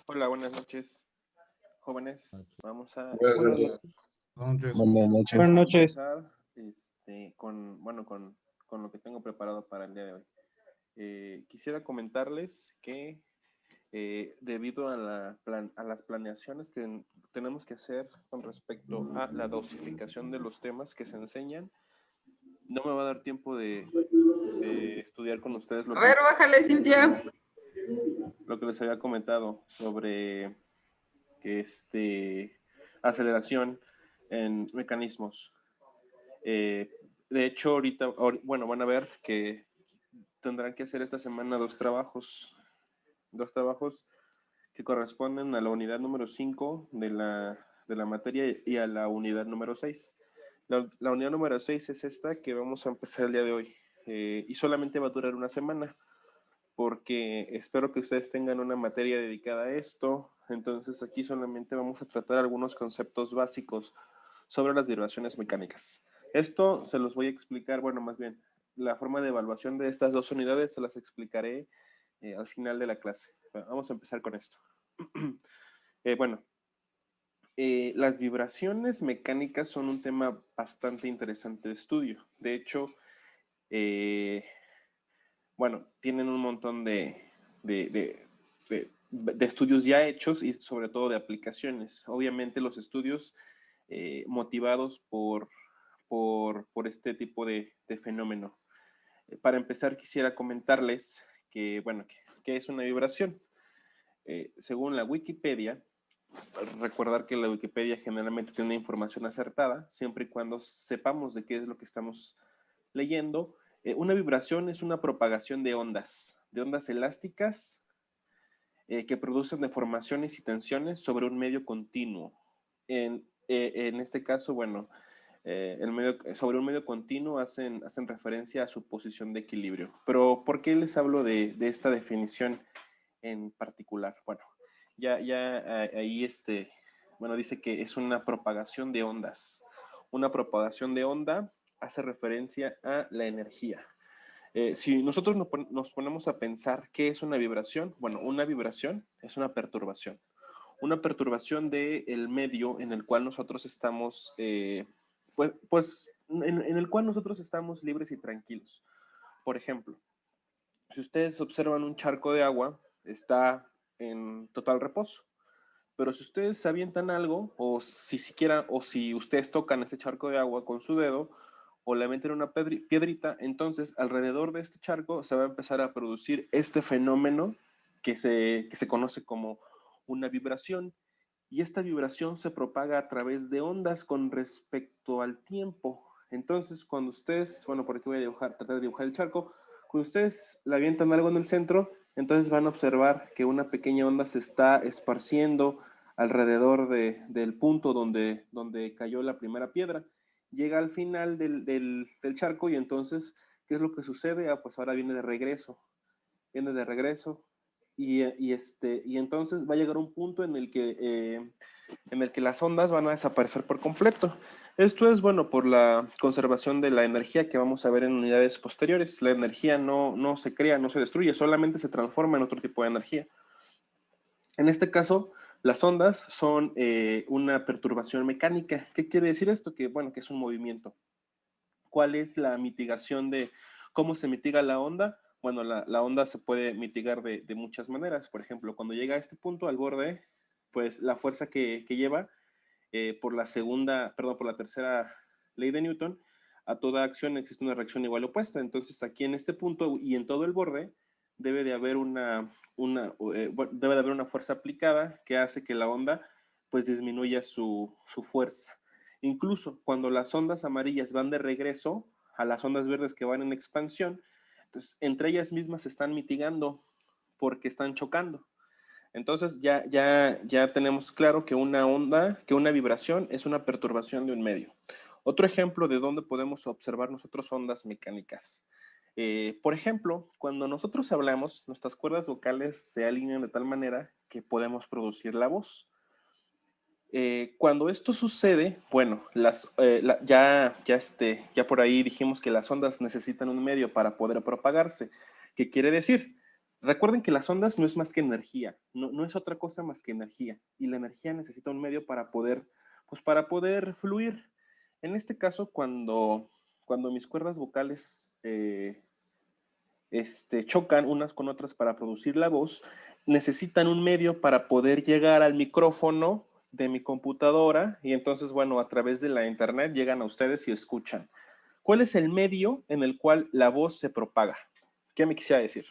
Hola, buenas noches, jóvenes. Vamos a Buenas noches. Buenas noches. empezar con lo que tengo preparado para el día de hoy. Quisiera comentarles que debido a las planeaciones que tenemos que hacer con respecto a la dosificación de los temas que se enseñan, no me va a dar tiempo de estudiar con ustedes A ver, bájale, Cintia. Lo que les había comentado sobre aceleración en mecanismos. De hecho, ahorita, van a ver que tendrán que hacer esta semana dos trabajos que corresponden a la unidad número 5 de la materia y a la unidad número 6. La unidad número 6 es esta que vamos a empezar el día de hoy, y solamente va a durar una semana, porque espero que ustedes tengan una materia dedicada a esto. Entonces aquí solamente vamos a tratar algunos conceptos básicos sobre las vibraciones mecánicas. Esto se los voy a explicar, más bien, la forma de evaluación de estas dos unidades se las explicaré al final de la clase. Vamos a empezar con esto. Las vibraciones mecánicas son un tema bastante interesante de estudio. De hecho, tienen un montón de estudios ya hechos y sobre todo de aplicaciones. Obviamente los estudios motivados por este tipo de fenómeno. Para empezar, quisiera comentarles que es una vibración. Según la Wikipedia, recordar que la Wikipedia generalmente tiene información acertada, siempre y cuando sepamos de qué es lo que estamos leyendo. Una vibración es una propagación de ondas elásticas que producen deformaciones y tensiones sobre un medio continuo. En este caso, sobre un medio continuo hacen referencia a su posición de equilibrio. Pero, ¿por qué les hablo de esta definición en particular? Ahí dice que es una propagación de ondas. Una propagación de onda hace referencia a la energía. Si nosotros nos ponemos a pensar qué es una vibración, una vibración es una perturbación. Una perturbación del medio en el cual nosotros estamos, en el cual nosotros estamos libres y tranquilos. Por ejemplo, si ustedes observan un charco de agua, está en total reposo. Pero si ustedes avientan algo, o si ustedes tocan ese charco de agua con su dedo, o le meten una piedrita, entonces alrededor de este charco se va a empezar a producir este fenómeno que se conoce como una vibración. Y esta vibración se propaga a través de ondas con respecto al tiempo. Entonces, cuando ustedes, por aquí voy a tratar de dibujar el charco, cuando ustedes le avientan algo en el centro, entonces van a observar que una pequeña onda se está esparciendo alrededor del punto donde cayó la primera piedra. Llega al final del charco y entonces, ¿qué es lo que sucede? Pues ahora viene de regreso. Y entonces va a llegar un punto en el que las ondas van a desaparecer por completo. Esto es por la conservación de la energía que vamos a ver en unidades posteriores. La energía no se crea, no se destruye, solamente se transforma en otro tipo de energía. En este caso, las ondas son una perturbación mecánica. ¿Qué quiere decir esto? Que es un movimiento. ¿Cuál es la mitigación de cómo se mitiga la onda? La onda se puede mitigar de muchas maneras. Por ejemplo, cuando llega a este punto, al borde, pues la fuerza que lleva por la tercera ley de Newton, a toda acción existe una reacción igual o opuesta. Entonces, aquí en este punto y en todo el borde, debe de haber una fuerza aplicada que hace que la onda pues disminuya su fuerza. Incluso cuando las ondas amarillas van de regreso a las ondas verdes que van en expansión, entonces entre ellas mismas se están mitigando porque están chocando. Entonces ya tenemos claro que una vibración es una perturbación de un medio. Otro ejemplo de dónde podemos observar nosotros ondas mecánicas. Por ejemplo, cuando nosotros hablamos, nuestras cuerdas vocales se alinean de tal manera que podemos producir la voz. Cuando esto sucede, bueno, ya por ahí dijimos que las ondas necesitan un medio para poder propagarse. ¿Qué quiere decir? Recuerden que las ondas no es más que energía, no es otra cosa más que energía. Y la energía necesita un medio pues para poder fluir. En este caso, cuando mis cuerdas vocales chocan unas con otras para producir la voz, necesitan un medio para poder llegar al micrófono de mi computadora y entonces, bueno, a través de la internet llegan a ustedes y escuchan. ¿Cuál es el medio en el cual la voz se propaga? ¿Qué me quisiera decir?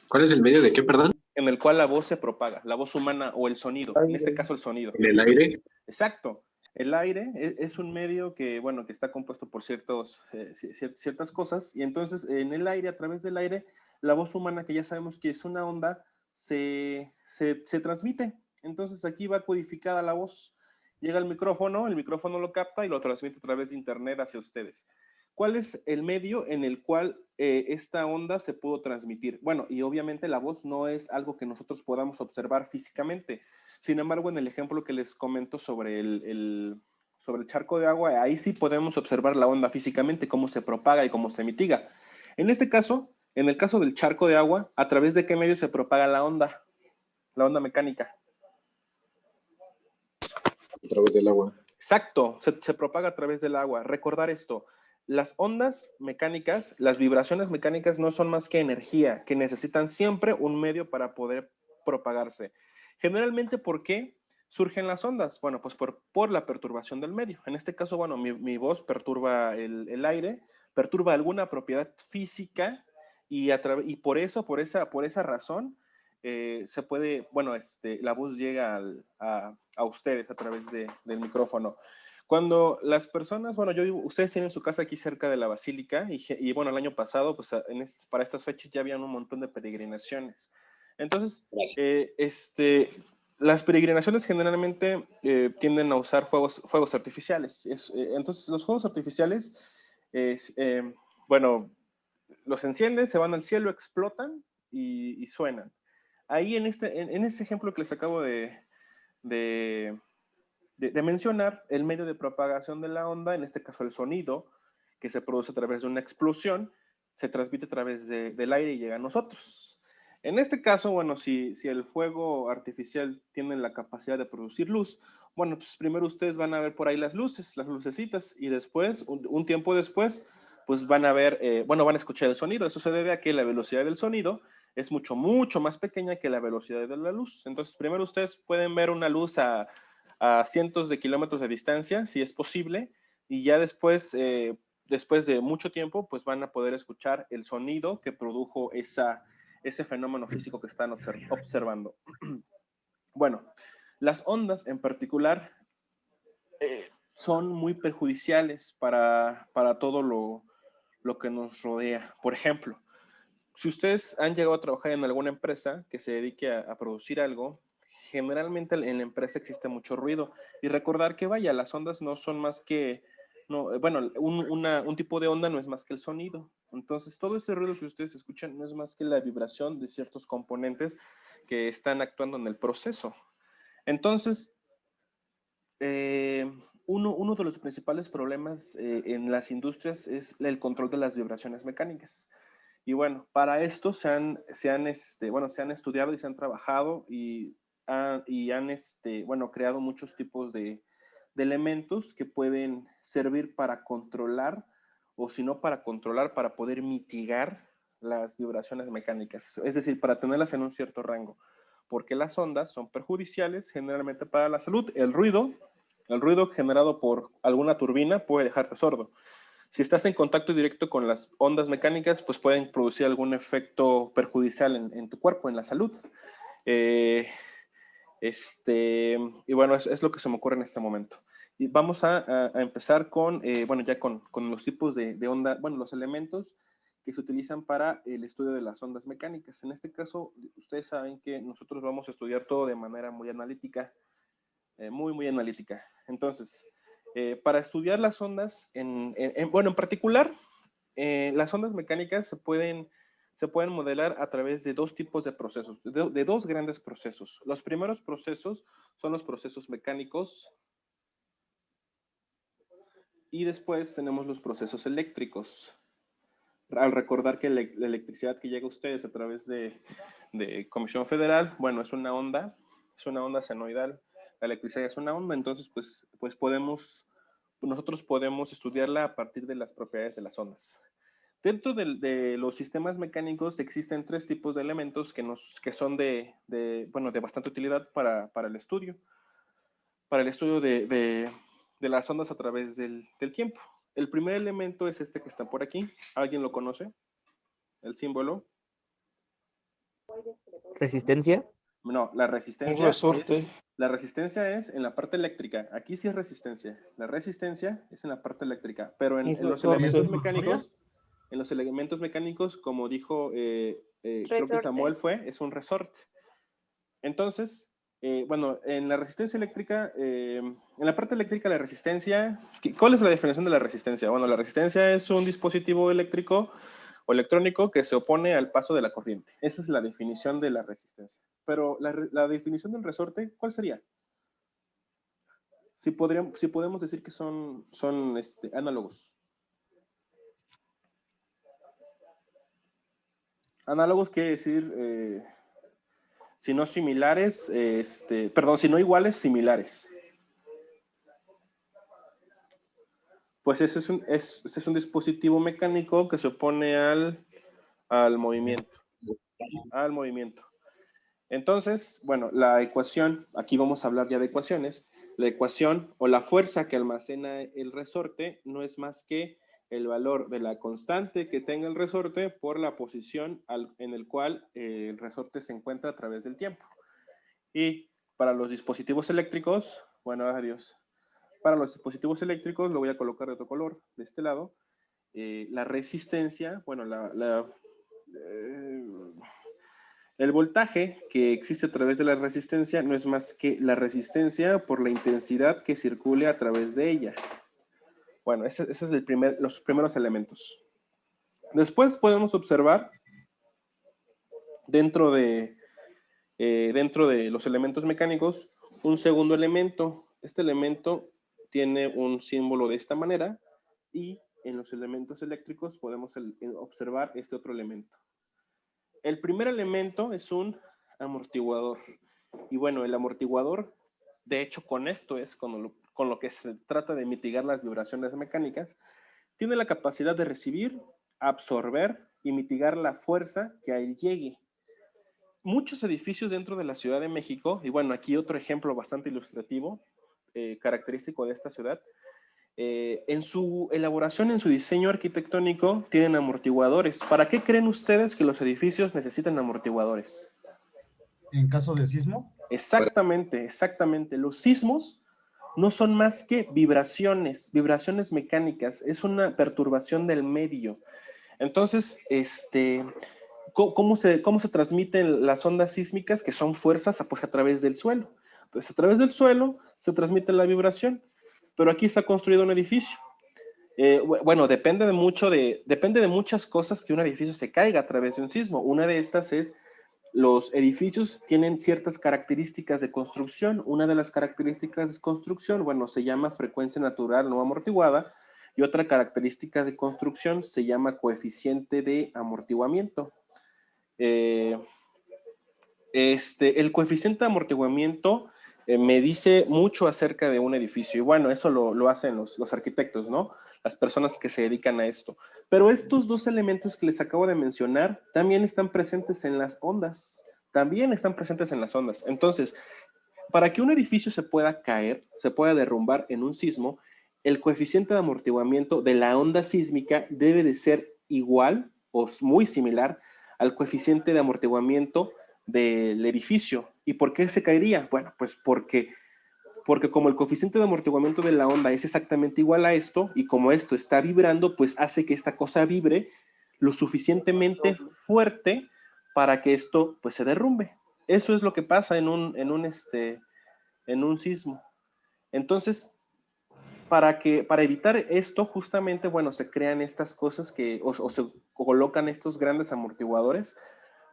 ¿Cuál es el medio de qué, perdón? En el cual la voz se propaga, la voz humana o el sonido, en este caso el sonido. ¿En el aire? Exacto. El aire es un medio que, bueno, que está compuesto por ciertas cosas y entonces en el aire, a través del aire, la voz humana, que ya sabemos que es una onda, se transmite. Entonces aquí va codificada la voz, llega al micrófono, el micrófono lo capta y lo transmite a través de internet hacia ustedes. ¿Cuál es el medio en el cual esta onda se pudo transmitir? Bueno, y obviamente la voz no es algo que nosotros podamos observar físicamente. Sin embargo, en el ejemplo que les comento sobre sobre el charco de agua, ahí sí podemos observar la onda físicamente, cómo se propaga y cómo se mitiga. En este caso, en el caso del charco de agua, ¿a través de qué medio se propaga la onda mecánica? A través del agua. Exacto, se propaga a través del agua. Recordar esto, las ondas mecánicas, las vibraciones mecánicas no son más que energía, que necesitan siempre un medio para poder propagarse. Generalmente, ¿por qué surgen las ondas? Bueno, pues por la perturbación del medio. En este caso, bueno, mi voz perturba el aire, perturba alguna propiedad física y por esa razón se puede, bueno, la voz llega a ustedes a través del micrófono. Cuando las personas, bueno, ustedes tienen su casa aquí cerca de la Basílica y bueno, el año pasado, pues para estas fechas ya habían un montón de peregrinaciones. Entonces, las peregrinaciones generalmente tienden a usar fuegos artificiales. Entonces, los fuegos artificiales, bueno, los encienden, se van al cielo, explotan y suenan. Ahí en ese ejemplo que les acabo de mencionar, el medio de propagación de la onda, en este caso el sonido, que se produce a través de una explosión, se transmite a través del aire y llega a nosotros. En este caso, bueno, si el fuego artificial tiene la capacidad de producir luz, bueno, entonces primero ustedes van a ver por ahí las lucecitas, y después, un tiempo después, pues van a ver, bueno, van a escuchar el sonido. Eso se debe a que la velocidad del sonido es mucho, mucho más pequeña que la velocidad de la luz. Entonces, primero ustedes pueden ver una luz a cientos de kilómetros de distancia, si es posible, y ya después de mucho tiempo, pues van a poder escuchar el sonido que produjo ese fenómeno físico que están observando. Bueno, las ondas en particular son muy perjudiciales para todo lo que nos rodea. Por ejemplo, si ustedes han llegado a trabajar en alguna empresa que se dedique a producir algo, generalmente en la empresa existe mucho ruido. Y recordar que, vaya, las ondas no son más que, no, bueno, un tipo de onda no es más que el sonido. Entonces, todo ese ruido que ustedes escuchan no es más que la vibración de ciertos componentes que están actuando en el proceso. Entonces, uno de los principales problemas en las industrias es el control de las vibraciones mecánicas. Y bueno, para esto se han estudiado y se han trabajado y han creado muchos tipos de elementos que pueden servir para controlar, o si no para controlar, para poder mitigar las vibraciones mecánicas, es decir, para tenerlas en un cierto rango, porque las ondas son perjudiciales generalmente para la salud. El ruido generado por alguna turbina puede dejarte sordo. Si estás en contacto directo con las ondas mecánicas, pues pueden producir algún efecto perjudicial en tu cuerpo, en la salud. Y bueno, es lo que se me ocurre en este momento. Y vamos a empezar con los tipos de onda, bueno, los elementos que se utilizan para el estudio de las ondas mecánicas. En este caso, ustedes saben que nosotros vamos a estudiar todo de manera muy analítica, muy analítica. Entonces, Para estudiar las ondas, bueno, en particular, las ondas mecánicas se pueden modelar a través de dos tipos de procesos, de dos grandes procesos. Los primeros procesos son los procesos mecánicos y después tenemos los procesos eléctricos. Al recordar que la electricidad que llega a ustedes a través de Comisión Federal, bueno, es una onda senoidal. La electricidad es una onda, entonces pues nosotros podemos estudiarla a partir de las propiedades de las ondas. Dentro de los sistemas mecánicos existen tres tipos de elementos que son de bastante utilidad para el estudio. Para el estudio de las ondas a través del tiempo. El primer elemento es este que está por aquí. ¿Alguien lo conoce? El símbolo. ¿Resistencia? No, la resistencia. Un resorte. La resistencia es en la parte eléctrica. Aquí sí es resistencia. La resistencia es en la parte eléctrica. Pero en los elementos mecánicos, como dijo, creo que Samuel es un resorte. Entonces, bueno, en la resistencia eléctrica, en la parte eléctrica, la resistencia, ¿cuál es la definición de la resistencia? Bueno, la resistencia es un dispositivo eléctrico o electrónico que se opone al paso de la corriente. Esa es la definición de la resistencia. Pero la definición del resorte, ¿cuál sería? Si podemos decir que son análogos. Análogos quiere decir, si no similares, si no iguales, similares. Pues ese es un dispositivo mecánico que se opone al movimiento. Al movimiento. Entonces, bueno, la ecuación, aquí vamos a hablar ya de ecuaciones. La ecuación o la fuerza que almacena el resorte no es más que el valor de la constante que tenga el resorte por la posición en el cual el resorte se encuentra a través del tiempo. Y para los dispositivos eléctricos, bueno, adiós. Para los dispositivos eléctricos lo voy a colocar de otro color, de este lado. La resistencia, bueno, el voltaje que existe a través de la resistencia no es más que la resistencia por la intensidad que circule a través de ella. Bueno, ese es los primeros elementos. Después podemos observar dentro de los elementos mecánicos un segundo elemento. Este elemento tiene un símbolo de esta manera y en los elementos eléctricos podemos observar este otro elemento. El primer elemento es un amortiguador. Y bueno, el amortiguador, de hecho, con esto es con lo que se trata de mitigar las vibraciones mecánicas, tiene la capacidad de recibir, absorber y mitigar la fuerza que a él llegue. Muchos edificios dentro de la Ciudad de México, y bueno, aquí otro ejemplo bastante ilustrativo, característico de esta ciudad, en su elaboración, en su diseño arquitectónico, tienen amortiguadores. ¿Para qué creen ustedes que los edificios necesitan amortiguadores? ¿En caso de sismo? Exactamente, exactamente. Los sismos no son más que vibraciones mecánicas. Es una perturbación del medio. Entonces, ¿cómo se transmiten las ondas sísmicas? Que son fuerzas pues, a través del suelo. Entonces, a través del suelo se transmite la vibración. Pero aquí está construido un edificio. Bueno, depende de muchas cosas que un edificio se caiga a través de un sismo. Una de estas es los edificios tienen ciertas características de construcción. Una de las características de construcción, bueno, se llama frecuencia natural no amortiguada y otra característica de construcción se llama coeficiente de amortiguamiento. El coeficiente de amortiguamiento me dice mucho acerca de un edificio y bueno, eso lo hacen los arquitectos, ¿no? Las personas que se dedican a esto. Pero estos dos elementos que les acabo de mencionar también están presentes en las ondas. Entonces, para que un edificio se pueda caer, se pueda derrumbar en un sismo, el coeficiente de amortiguamiento de la onda sísmica debe de ser igual o muy similar al coeficiente de amortiguamiento del edificio. ¿Y por qué se caería? Bueno, pues porque como el coeficiente de amortiguamiento de la onda es exactamente igual a esto, y como esto está vibrando, pues hace que esta cosa vibre lo suficientemente fuerte para que esto pues se derrumbe. Eso es lo que pasa en un sismo. Entonces, para evitar esto, justamente, bueno, se crean estas cosas o se colocan estos grandes amortiguadores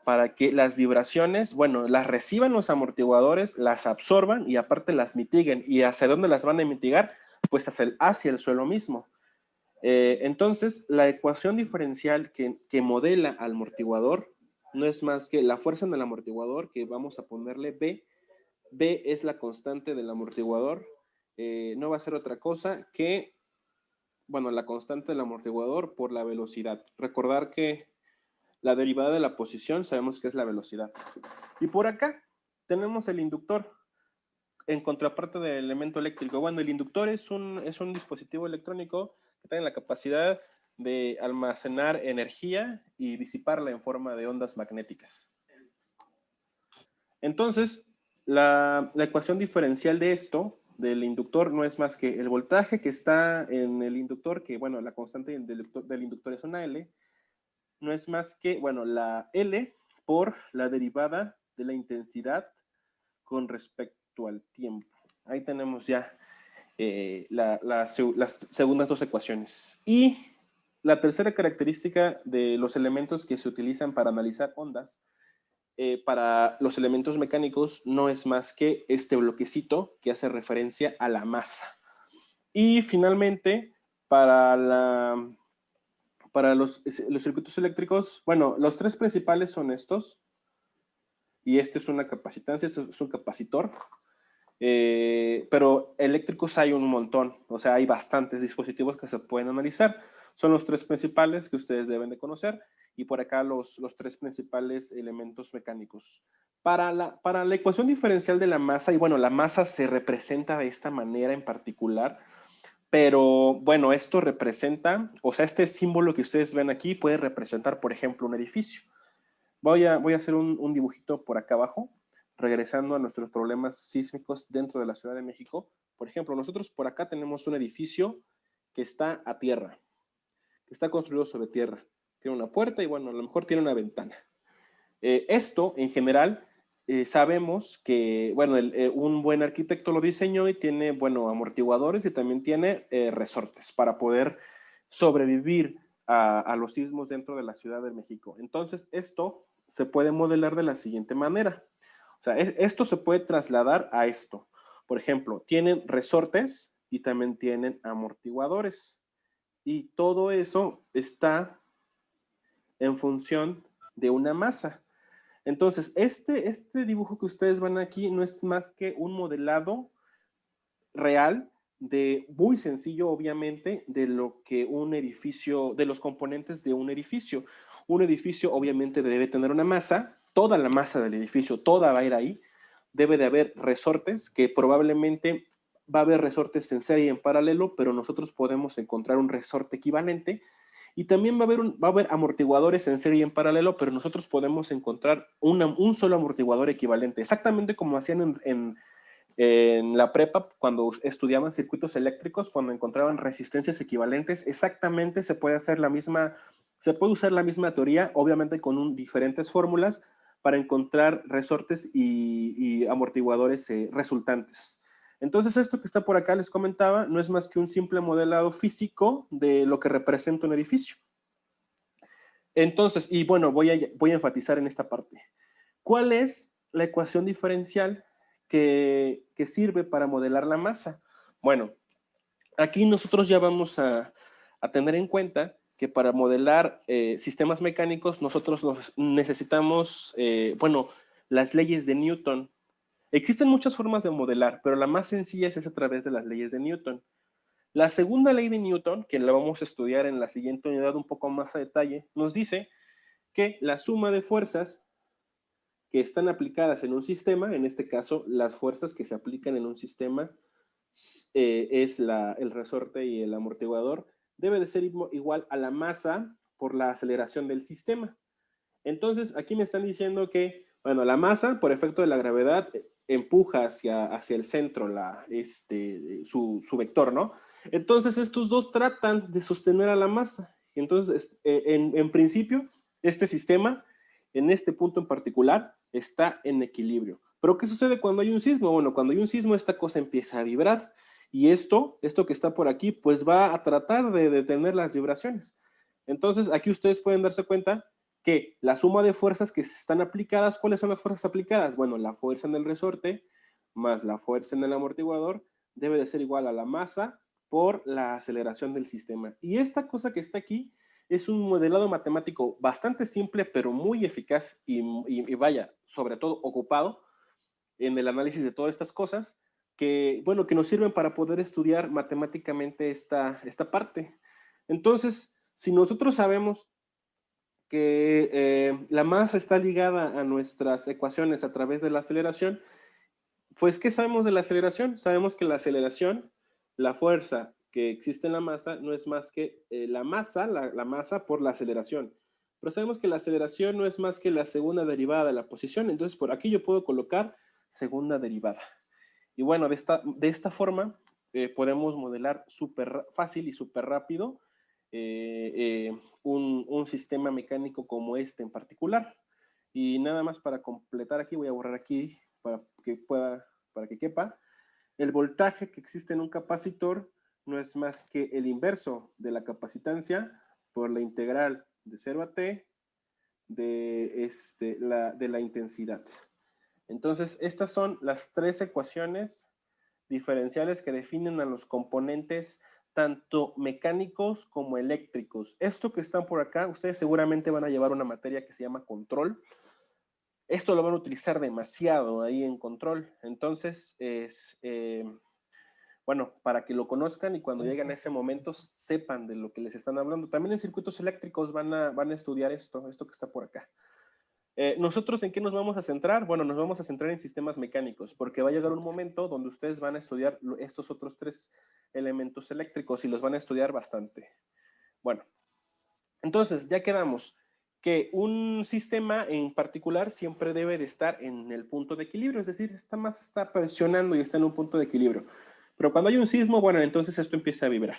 para que las vibraciones, bueno, las reciban los amortiguadores, las absorban y aparte las mitiguen. ¿Y hacia dónde las van a mitigar? Pues hacia el suelo mismo. Entonces, la ecuación diferencial que modela al amortiguador no es más que la fuerza en el amortiguador, que vamos a ponerle B. B es la constante del amortiguador. No va a ser otra cosa que, bueno, la constante del amortiguador por la velocidad. Recordar que la derivada de la posición sabemos que es la velocidad. Y por acá tenemos el inductor en contraparte del elemento eléctrico. Bueno, el inductor es un dispositivo electrónico que tiene la capacidad de almacenar energía y disiparla en forma de ondas magnéticas. Entonces, la ecuación diferencial de esto, del inductor, no es más que el voltaje que está en el inductor, que bueno, la constante del inductor es una L, no es más que, bueno, la L por la derivada de la intensidad con respecto al tiempo. Ahí tenemos ya las segundas dos ecuaciones. Y la tercera característica de los elementos que se utilizan para analizar ondas, para los elementos mecánicos, no es más que este bloquecito que hace referencia a la masa. Y finalmente, para los circuitos eléctricos, bueno, los tres principales son estos. Y este es una capacitancia, es un capacitor. Pero eléctricos hay un montón, o sea, hay bastantes dispositivos que se pueden analizar. Son los tres principales que ustedes deben de conocer y por acá los tres principales elementos mecánicos. Para la ecuación diferencial de la masa, y bueno, la masa se representa de esta manera en particular, pero bueno, esto representa, o sea, este símbolo que ustedes ven aquí puede representar, por ejemplo, un edificio. Voy a hacer un dibujito por acá abajo, regresando a nuestros problemas sísmicos dentro de la Ciudad de México. Por ejemplo, nosotros por acá tenemos un edificio que está a tierra, que está construido sobre tierra. Tiene una puerta y bueno, a lo mejor tiene una ventana. Esto, en general, sabemos que, bueno, un buen arquitecto lo diseñó y tiene, bueno, amortiguadores y también tiene resortes para poder sobrevivir a los sismos dentro de la Ciudad de México. Entonces, esto se puede modelar de la siguiente manera. O sea, esto se puede trasladar a esto. Por ejemplo, tienen resortes y también tienen amortiguadores. Y todo eso está en función de una masa. Entonces, este dibujo que ustedes ven aquí no es más que un modelado real muy sencillo, obviamente, de lo que un edificio, de los componentes de un edificio. Un edificio obviamente debe tener una masa, toda la masa del edificio, toda va a ir ahí. Debe de haber resortes, que probablemente va a haber resortes en serie y en paralelo, pero nosotros podemos encontrar un resorte equivalente. Y también va a haber amortiguadores en serie y en paralelo, pero nosotros podemos encontrar un solo amortiguador equivalente, exactamente como hacían en la prepa, cuando estudiaban circuitos eléctricos, cuando encontraban resistencias equivalentes, exactamente se puede usar la misma teoría, obviamente con diferentes fórmulas, para encontrar resortes y amortiguadores resultantes. Entonces, esto que está por acá, les comentaba, no es más que un simple modelado físico de lo que representa un edificio. Entonces, y bueno, voy a enfatizar en esta parte. ¿Cuál es la ecuación diferencial que sirve para modelar la masa? Bueno, aquí nosotros ya vamos a tener en cuenta que para modelar sistemas mecánicos nosotros necesitamos, bueno, las leyes de Newton. Existen muchas formas de modelar, pero la más sencilla es a través de las leyes de Newton. La segunda ley de Newton, que la vamos a estudiar en la siguiente unidad un poco más a detalle, nos dice que la suma de fuerzas que están aplicadas en un sistema, en este caso las fuerzas que se aplican en un sistema es el resorte y el amortiguador, debe de ser igual a la masa por la aceleración del sistema. Entonces, aquí me están diciendo que, bueno, la masa, por efecto de la gravedad, empuja hacia el centro su vector, ¿no? Entonces, estos dos tratan de sostener a la masa. Entonces, en principio, este sistema, en este punto en particular, está en equilibrio. Pero, ¿qué sucede cuando hay un sismo? Bueno, cuando hay un sismo, esta cosa empieza a vibrar. Y esto que está por aquí, pues va a tratar de detener las vibraciones. Entonces, aquí ustedes pueden darse cuenta que la suma de fuerzas que están aplicadas, ¿cuáles son las fuerzas aplicadas? Bueno, la fuerza en el resorte más la fuerza en el amortiguador debe de ser igual a la masa por la aceleración del sistema. Y esta cosa que está aquí es un modelado matemático bastante simple, pero muy eficaz y vaya, sobre todo ocupado en el análisis de todas estas cosas que, bueno, que nos sirven para poder estudiar matemáticamente esta parte. Entonces, si nosotros sabemos que la masa está ligada a nuestras ecuaciones a través de la aceleración, pues, ¿qué sabemos de la aceleración? Sabemos que la aceleración, la fuerza que existe en la masa, no es más que la masa por la aceleración. Pero sabemos que la aceleración no es más que la segunda derivada de la posición. Entonces, por aquí yo puedo colocar segunda derivada. Y bueno, de esta forma podemos modelar súper fácil y súper rápido un sistema mecánico como este en particular. Y nada más para completar aquí, voy a borrar aquí para que quepa. El voltaje que existe en un capacitor no es más que el inverso de la capacitancia por la integral de 0 a t de la intensidad. Entonces, estas son las tres ecuaciones diferenciales que definen a los componentes tanto mecánicos como eléctricos. Esto que están por acá, ustedes seguramente van a llevar una materia que se llama control. Esto lo van a utilizar demasiado ahí en control. Entonces, bueno, para que lo conozcan y cuando lleguen a ese momento sepan de lo que les están hablando. También en circuitos eléctricos van a estudiar esto que está por acá. ¿Nosotros en qué nos vamos a centrar? Bueno, nos vamos a centrar en sistemas mecánicos, porque va a llegar un momento donde ustedes van a estudiar estos otros tres elementos eléctricos y los van a estudiar bastante. Bueno, entonces ya quedamos que un sistema en particular siempre debe de estar en el punto de equilibrio, es decir, esta masa está presionando y está en un punto de equilibrio. Pero cuando hay un sismo, bueno, entonces esto empieza a vibrar.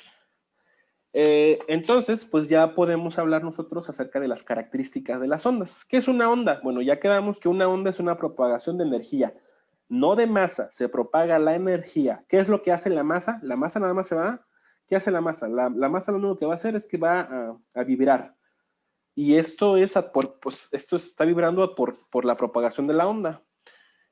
Entonces, pues ya podemos hablar nosotros acerca de las características de las ondas. ¿Qué es una onda? Bueno, ya quedamos que una onda es una propagación de energía, no de masa, se propaga la energía. ¿Qué es lo que hace la masa? La masa nada más se va. ¿Qué hace la masa? La masa lo único que va a hacer es que va a vibrar. Y esto esto está vibrando por la propagación de la onda.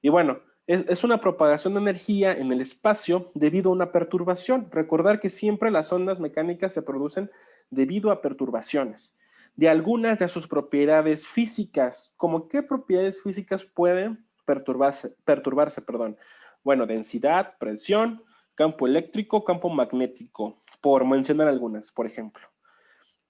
Y bueno, es una propagación de energía en el espacio debido a una perturbación. Recordar que siempre las ondas mecánicas se producen debido a perturbaciones de algunas de sus propiedades físicas. ¿Cómo qué propiedades físicas pueden perturbarse? Bueno, densidad, presión, campo eléctrico, campo magnético, por mencionar algunas, por ejemplo.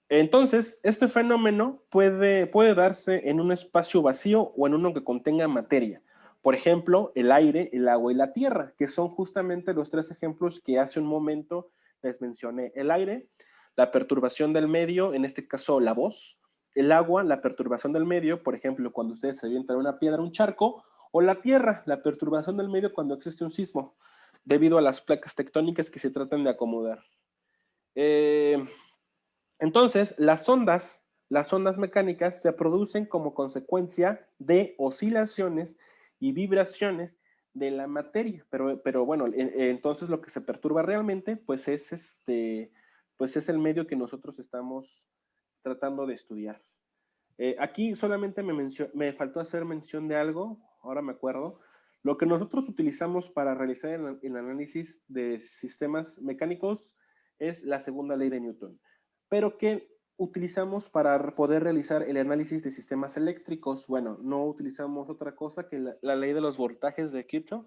Entonces, este fenómeno puede darse en un espacio vacío o en uno que contenga materia. Por ejemplo, el aire, el agua y la tierra, que son justamente los tres ejemplos que hace un momento les mencioné. El aire, la perturbación del medio, en este caso la voz. El agua, la perturbación del medio, por ejemplo, cuando ustedes se avientan una piedra, un charco. O la tierra, la perturbación del medio cuando existe un sismo, debido a las placas tectónicas que se tratan de acomodar. Entonces, las ondas mecánicas se producen como consecuencia de oscilaciones y vibraciones de la materia, pero bueno, entonces lo que se perturba realmente, pues es el medio que nosotros estamos tratando de estudiar. Aquí solamente me faltó hacer mención de algo, ahora me acuerdo. Lo que nosotros utilizamos para realizar el análisis de sistemas mecánicos es la segunda ley de Newton, pero ¿qué utilizamos para poder realizar el análisis de sistemas eléctricos? Bueno, no utilizamos otra cosa que la ley de los voltajes de Kirchhoff,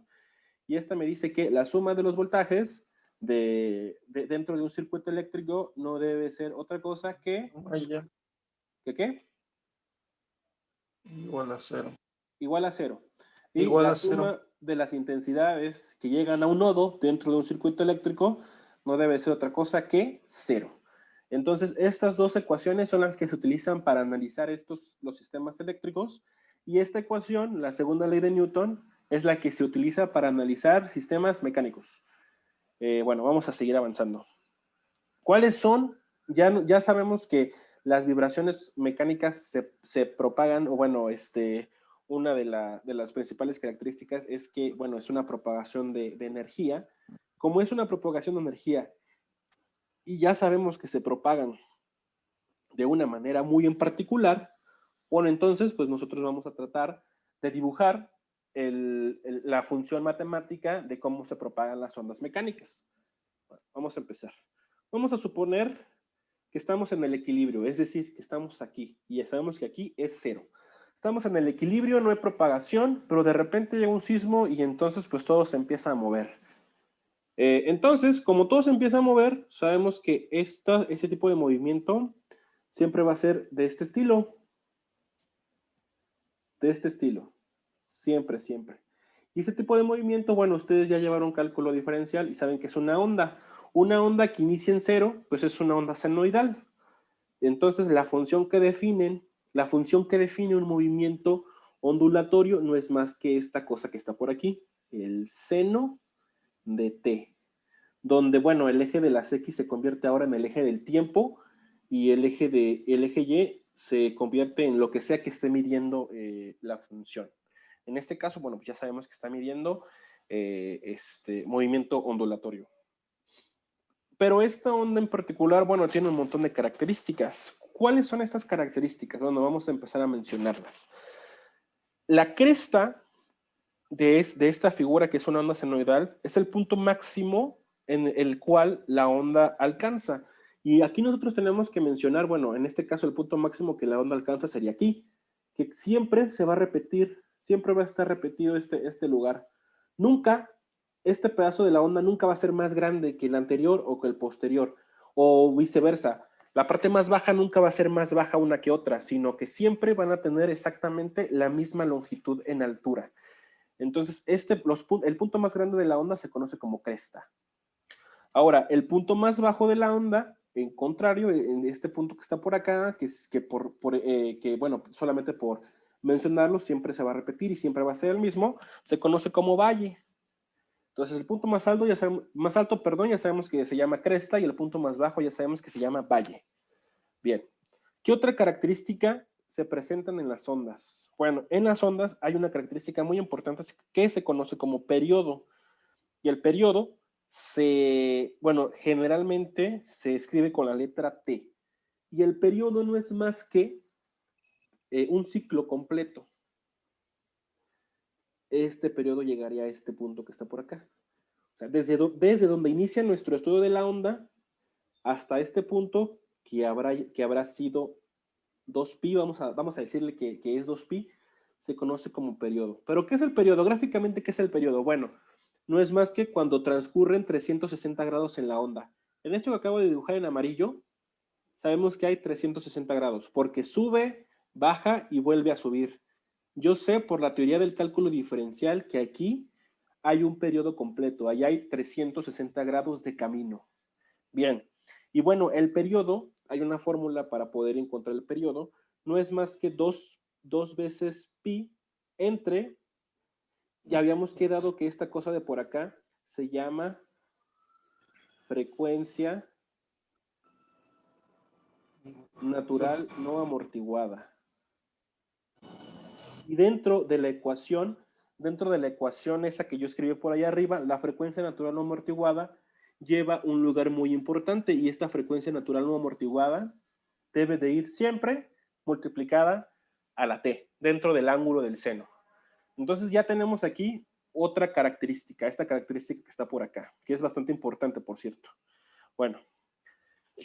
y esta me dice que la suma de los voltajes dentro de un circuito eléctrico no debe ser otra cosa que... ¿Que qué? Igual a cero. Igual a cero. Y Igual la a cero. suma de las intensidades que llegan a un nodo dentro de un circuito eléctrico no debe ser otra cosa que cero. Entonces, estas dos ecuaciones son las que se utilizan para analizar los sistemas eléctricos, y esta ecuación, la segunda ley de Newton, es la que se utiliza para analizar sistemas mecánicos. Bueno, vamos a seguir avanzando. ¿Cuáles son? Ya sabemos que las vibraciones mecánicas se propagan, o bueno, una de las principales características es que, bueno, es una propagación de energía como es una propagación de energía y ya sabemos que se propagan de una manera muy en particular, bueno, entonces pues nosotros vamos a tratar de dibujar la función matemática de cómo se propagan las ondas mecánicas. Bueno, vamos a empezar. Vamos a suponer que estamos en el equilibrio, es decir, que estamos aquí y ya sabemos que aquí es cero. Estamos en el equilibrio, no hay propagación, pero de repente llega un sismo y entonces pues todo se empieza a mover. Entonces, como todo se empieza a mover, sabemos que ese tipo de movimiento siempre va a ser de este estilo. De este estilo. Siempre, siempre. Y este tipo de movimiento, bueno, ustedes ya llevaron cálculo diferencial y saben que es una onda. Una onda que inicia en cero, pues es una onda senoidal. Entonces, la función que define un movimiento ondulatorio no es más que esta cosa que está por aquí, el seno de t, donde, bueno, el eje de las x se convierte ahora en el eje del tiempo y el eje y se convierte en lo que sea que esté midiendo la función. En este caso, bueno, pues ya sabemos que está midiendo movimiento ondulatorio. Pero esta onda en particular, bueno, tiene un montón de características. ¿Cuáles son estas características? Bueno, vamos a empezar a mencionarlas. La cresta de esta figura, que es una onda senoidal, es el punto máximo en el cual la onda alcanza. Y aquí nosotros tenemos que mencionar, bueno, en este caso el punto máximo que la onda alcanza sería aquí, que siempre se va a repetir, siempre va a estar repetido este lugar. Nunca, este pedazo de la onda nunca va a ser más grande que el anterior o que el posterior, o viceversa. La parte más baja nunca va a ser más baja una que otra, sino que siempre van a tener exactamente la misma longitud en altura. Entonces, el punto más grande de la onda se conoce como cresta. Ahora, el punto más bajo de la onda, en contrario, en este punto que está por acá, que bueno, solamente por mencionarlo siempre se va a repetir y siempre va a ser el mismo, se conoce como valle. Entonces, el punto más alto, ya sabemos que se llama cresta y el punto más bajo ya sabemos que se llama valle. Bien. ¿Qué otra característica se presentan en las ondas? Bueno, en las ondas hay una característica muy importante que se conoce como periodo. Y el periodo generalmente se escribe con la letra T. Y el periodo no es más que un ciclo completo. Este periodo llegaría a este punto que está por acá. O sea, desde donde inicia nuestro estudio de la onda hasta este punto que habrá sido 2pi, vamos a decirle que es 2pi, se conoce como periodo. ¿Pero qué es el periodo? Gráficamente, ¿qué es el periodo? Bueno, no es más que cuando transcurren 360 grados en la onda. En esto que acabo de dibujar en amarillo, sabemos que hay 360 grados, porque sube, baja y vuelve a subir. Yo sé por la teoría del cálculo diferencial que aquí hay un periodo completo, ahí hay 360 grados de camino. Bien, y bueno, el periodo, hay una fórmula para poder encontrar el periodo, no es más que dos veces pi entre, ya habíamos quedado que esta cosa de por acá se llama frecuencia natural no amortiguada. Y dentro de la ecuación esa que yo escribí por ahí arriba, la frecuencia natural no amortiguada lleva un lugar muy importante y esta frecuencia natural no amortiguada debe de ir siempre multiplicada a la t, dentro del ángulo del seno. Entonces ya tenemos aquí otra característica, esta característica que está por acá, que es bastante importante, por cierto. Bueno,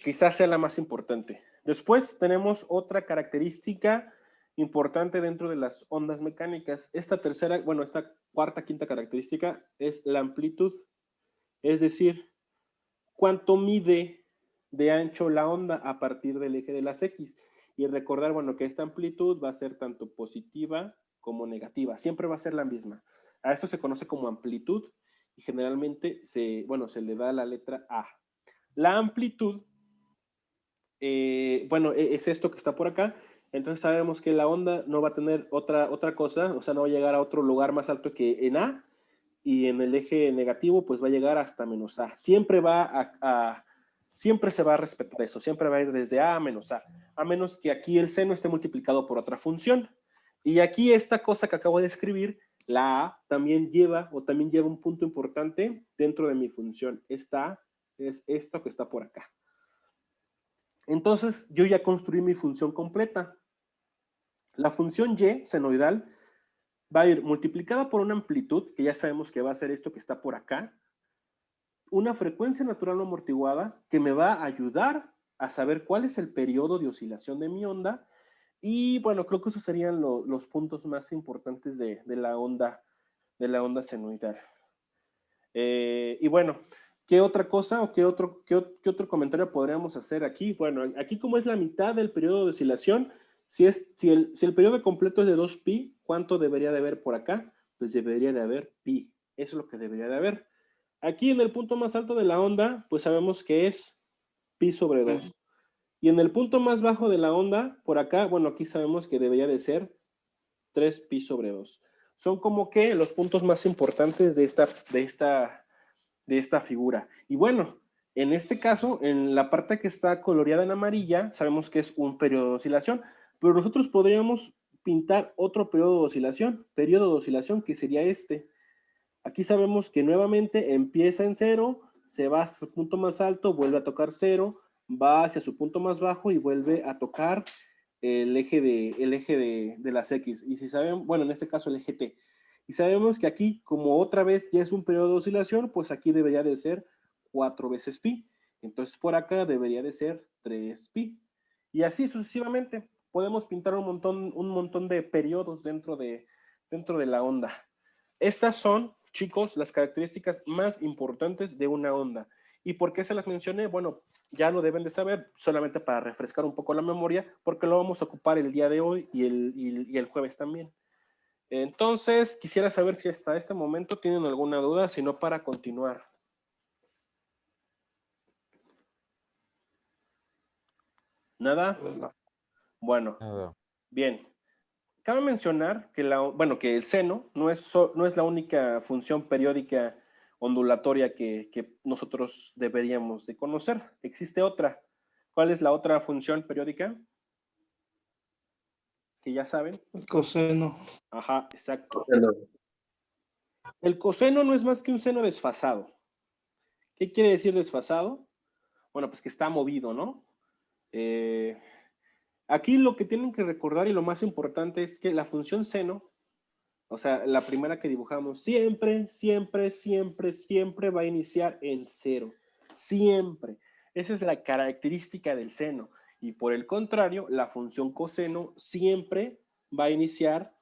quizás sea la más importante. Después tenemos otra característica importante dentro de las ondas mecánicas. Esta cuarta, quinta característica es la amplitud. Es decir, cuánto mide de ancho la onda a partir del eje de las X. Y recordar, bueno, que esta amplitud va a ser tanto positiva como negativa. Siempre va a ser la misma. A esto se conoce como amplitud y generalmente se le da la letra A. La amplitud, es esto que está por acá. Entonces sabemos que la onda no va a tener otra cosa, o sea, no va a llegar a otro lugar más alto que en A, y en el eje negativo pues va a llegar hasta menos A. Siempre se va a respetar eso, siempre va a ir desde A a menos a menos que aquí el seno esté multiplicado por otra función. Y aquí esta cosa que acabo de escribir La A también lleva un punto importante dentro de mi función. Esta A es esto que está por acá. Entonces, yo ya construí mi función completa. La función y senoidal va a ir multiplicada por una amplitud, que ya sabemos que va a ser esto que está por acá, una frecuencia natural no amortiguada que me va a ayudar a saber cuál es el periodo de oscilación de mi onda. Y bueno, creo que esos serían los puntos más importantes de la onda senoidal. Y bueno, ¿qué otra cosa o qué otro comentario podríamos hacer aquí? Bueno, aquí como es la mitad del periodo de oscilación, si el periodo completo es de 2pi, ¿cuánto debería de haber por acá? Pues debería de haber pi. Eso es lo que debería de haber. Aquí en el punto más alto de la onda, pues sabemos que es pi sobre 2. Y en el punto más bajo de la onda, por acá, bueno, aquí sabemos que debería de ser 3pi sobre 2. Son como que los puntos más importantes de esta figura. Y bueno, en este caso, en la parte que está coloreada en amarilla, sabemos que es un periodo de oscilación, pero nosotros podríamos pintar otro periodo de oscilación que sería este. Aquí sabemos que nuevamente empieza en 0, se va a su punto más alto, vuelve a tocar 0, va hacia su punto más bajo y vuelve a tocar el eje de las X. Y si saben, bueno, en este caso el eje T. Y sabemos que aquí, como otra vez ya es un periodo de oscilación, pues aquí debería de ser 4 veces pi. Entonces por acá debería de ser 3pi. Y así sucesivamente. Podemos pintar un montón de periodos dentro de la onda. Estas son, chicos, las características más importantes de una onda. ¿Y por qué se las mencioné? Bueno, ya lo deben de saber, solamente para refrescar un poco la memoria, porque lo vamos a ocupar el día de hoy y el jueves también. Entonces, quisiera saber si hasta este momento tienen alguna duda, si no, para continuar. ¿Nada? Bueno, bien. Cabe mencionar que, que el seno no es la única función periódica ondulatoria que nosotros deberíamos de conocer. Existe otra. ¿Cuál es la otra función periódica? Que ya saben. Coseno. Ajá, exacto. Coseno. El coseno no es más que un seno desfasado. ¿Qué quiere decir desfasado? Bueno, pues que está movido, ¿no? Aquí lo que tienen que recordar y lo más importante es que la función seno, o sea, la primera que dibujamos, siempre, siempre, siempre, siempre va a iniciar en 0. Siempre. Esa es la característica del seno. Y por el contrario, la función coseno siempre va a iniciar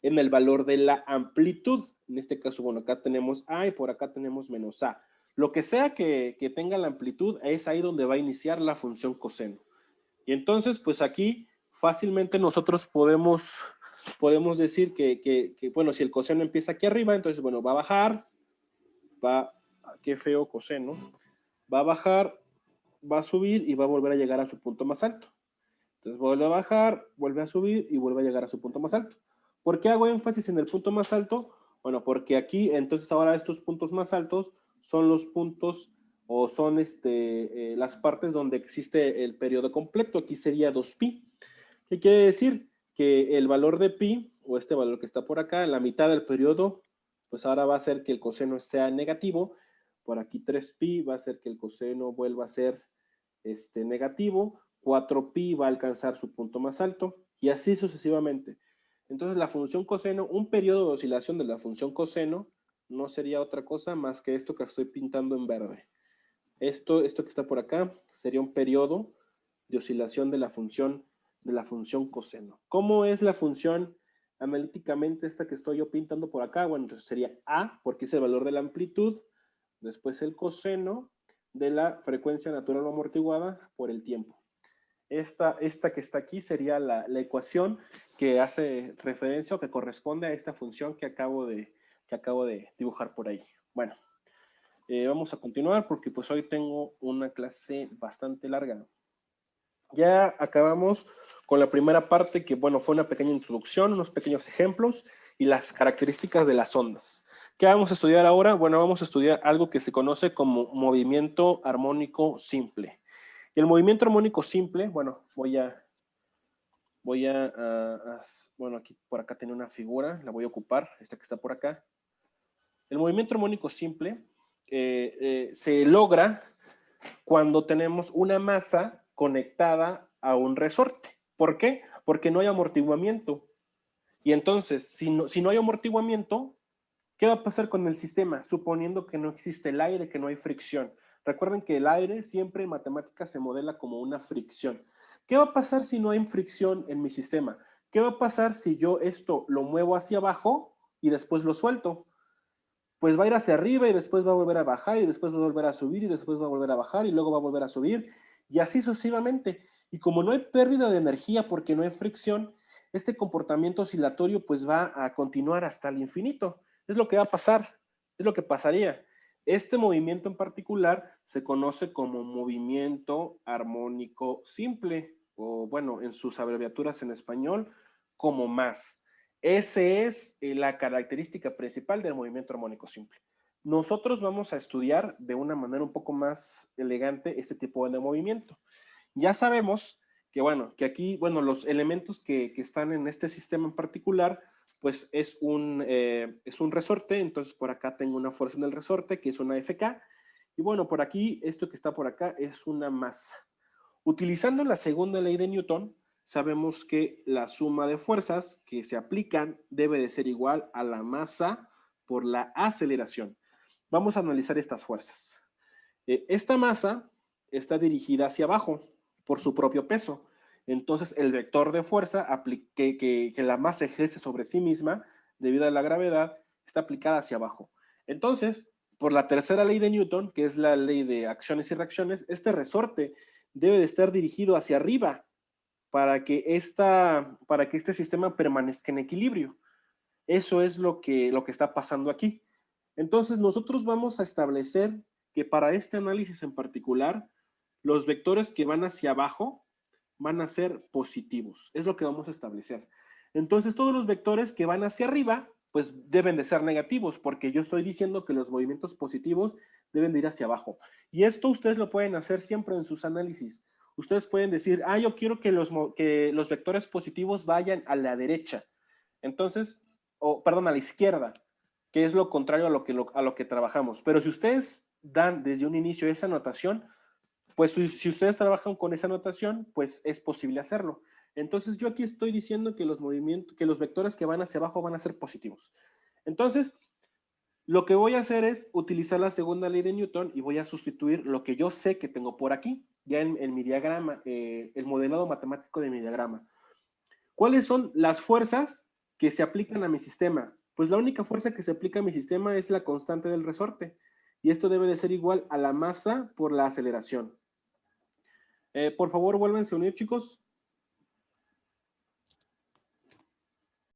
en el valor de la amplitud. En este caso, bueno, acá tenemos A y por acá tenemos menos A. Lo que sea que tenga la amplitud, es ahí donde va a iniciar la función coseno. Y entonces, pues aquí fácilmente nosotros podemos decir que, bueno, si el coseno empieza aquí arriba, entonces, bueno, va a bajar, qué feo coseno, va a bajar, va a subir y va a volver a llegar a su punto más alto. Entonces vuelve a bajar, vuelve a subir y vuelve a llegar a su punto más alto. ¿Por qué hago énfasis en el punto más alto? Bueno, porque aquí, entonces ahora estos puntos más altos son los puntos o son las partes donde existe el periodo completo. Aquí sería 2pi. ¿Qué quiere decir? Que el valor de pi, o este valor que está por acá, en la mitad del periodo, pues ahora va a hacer que el coseno sea negativo. Por aquí 3pi va a hacer que el coseno vuelva a ser negativo. 4pi va a alcanzar su punto más alto y así sucesivamente. Entonces la función coseno, un periodo de oscilación de la función coseno no sería otra cosa más que esto que estoy pintando en verde. Esto que está por acá sería un periodo de oscilación de la función coseno. ¿Cómo es la función analíticamente esta que estoy yo pintando por acá? Bueno, entonces sería A, porque es el valor de la amplitud, después el coseno de la frecuencia natural o amortiguada por el tiempo. Esta que está aquí sería la ecuación que hace referencia o que corresponde a esta función que acabo de dibujar por ahí. Bueno, vamos a continuar porque pues hoy tengo una clase bastante larga. Ya acabamos con la primera parte que, bueno, fue una pequeña introducción, unos pequeños ejemplos y las características de las ondas. ¿Qué vamos a estudiar ahora? Bueno, vamos a estudiar algo que se conoce como movimiento armónico simple. Y el movimiento armónico simple, bueno, voy a bueno, aquí por acá tenía una figura, la voy a ocupar, esta que está por acá. El movimiento armónico simple se logra cuando tenemos una masa conectada a un resorte. ¿Por qué? Porque no hay amortiguamiento. Y entonces, si no hay amortiguamiento, ¿qué va a pasar con el sistema? Suponiendo que no existe el aire, que no hay fricción. Recuerden que el aire siempre en matemáticas se modela como una fricción. ¿Qué va a pasar si no hay fricción en mi sistema? ¿Qué va a pasar si yo esto lo muevo hacia abajo y después lo suelto? Pues va a ir hacia arriba y después va a volver a bajar y después va a volver a subir y después va a volver a bajar y luego va a volver a subir y así sucesivamente. Y como no hay pérdida de energía porque no hay fricción, este comportamiento oscilatorio pues va a continuar hasta el infinito. Es lo que va a pasar, es lo que pasaría. Este movimiento en particular se conoce como movimiento armónico simple, o bueno, en sus abreviaturas en español, como más. Esa es la característica principal del movimiento armónico simple. Nosotros vamos a estudiar de una manera un poco más elegante este tipo de movimiento. Ya sabemos que, bueno, que aquí, bueno, los elementos que están en este sistema en particular, pues es un resorte, entonces por acá tengo una fuerza en el resorte, que es una FK, y bueno, por aquí, esto que está por acá es una masa. Utilizando la segunda ley de Newton, sabemos que la suma de fuerzas que se aplican debe de ser igual a la masa por la aceleración. Vamos a analizar estas fuerzas. Esta masa está dirigida hacia abajo por su propio peso. Entonces, el vector de fuerza que la masa ejerce sobre sí misma debido a la gravedad está aplicada hacia abajo. Entonces, por la tercera ley de Newton, que es la ley de acciones y reacciones, este resorte debe de estar dirigido hacia arriba para que este sistema permanezca en equilibrio. Eso es lo que está pasando aquí. Entonces, nosotros vamos a establecer que para este análisis en particular, los vectores que van hacia abajo van a ser positivos. Es lo que vamos a establecer. Entonces, todos los vectores que van hacia arriba, pues deben de ser negativos, porque yo estoy diciendo que los movimientos positivos deben de ir hacia abajo. Y esto ustedes lo pueden hacer siempre en sus análisis. Ustedes pueden decir, yo quiero que los vectores positivos vayan a la derecha. Entonces, perdón, a la izquierda, que es lo contrario a lo que trabajamos. Pero si ustedes dan desde un inicio esa notación, pues si ustedes trabajan con esa notación, pues es posible hacerlo. Entonces yo aquí estoy diciendo que los vectores que van hacia abajo van a ser positivos. Entonces, lo que voy a hacer es utilizar la segunda ley de Newton y voy a sustituir lo que yo sé que tengo por aquí, ya en mi diagrama, el modelado matemático de mi diagrama. ¿Cuáles son las fuerzas que se aplican a mi sistema? Pues la única fuerza que se aplica a mi sistema es la constante del resorte. Y esto debe de ser igual a la masa por la aceleración. Por favor, vuélvanse a unir, chicos.